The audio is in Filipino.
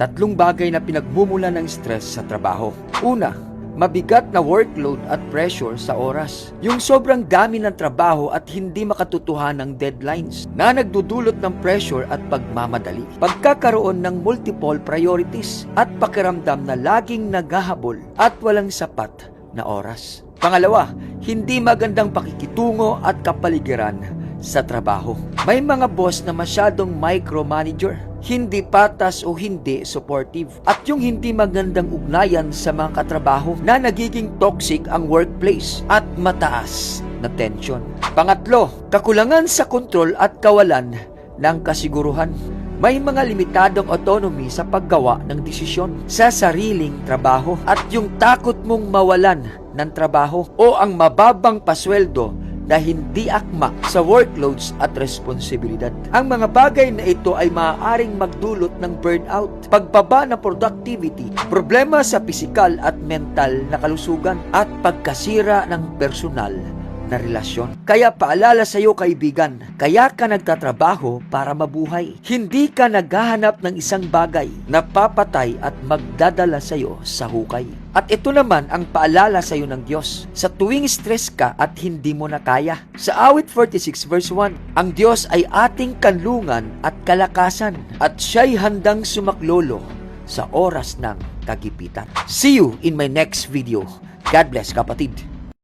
Tatlong bagay na pinagmumulan ng stress sa trabaho. Una, mabigat na workload at pressure sa oras. Yung sobrang dami ng trabaho at hindi makatutuhan ng deadlines na nagdudulot ng pressure at pagmamadali. Pagkakaroon ng multiple priorities at pakiramdam na laging naghahabol at walang sapat na oras. Pangalawa, hindi magandang pakikitungo at kapaligiran sa trabaho. May mga boss na masyadong micromanager, hindi patas o hindi supportive, at yung hindi magandang ugnayan sa mga katrabaho na nagiging toxic ang workplace at mataas na tension. Pangatlo, kakulangan sa kontrol at kawalan ng kasiguruhan. May mga limitadong autonomy sa paggawa ng desisyon sa sariling trabaho at yung takot mong mawalan ng trabaho o ang mababang pasweldo na hindi akma sa workloads at responsibilidad. Ang mga bagay na ito ay maaaring magdulot ng burnout, pagbaba ng productivity, problema sa pisikal at mental na kalusugan, at pagkasira ng personal na relasyon. Kaya paalala sa iyo, kaibigan, kaya ka nagtatrabaho para mabuhay. Hindi ka naghahanap ng isang bagay na papatay at magdadala sa iyo sa hukay. At ito naman ang paalala sa iyo ng Diyos. Sa tuwing stress ka at hindi mo na kaya. Sa awit 46 verse 1, ang Diyos ay ating kanlungan at kalakasan, at siya'y handang sumaklolo sa oras ng kagipitan. See you in my next video. God bless, kapatid.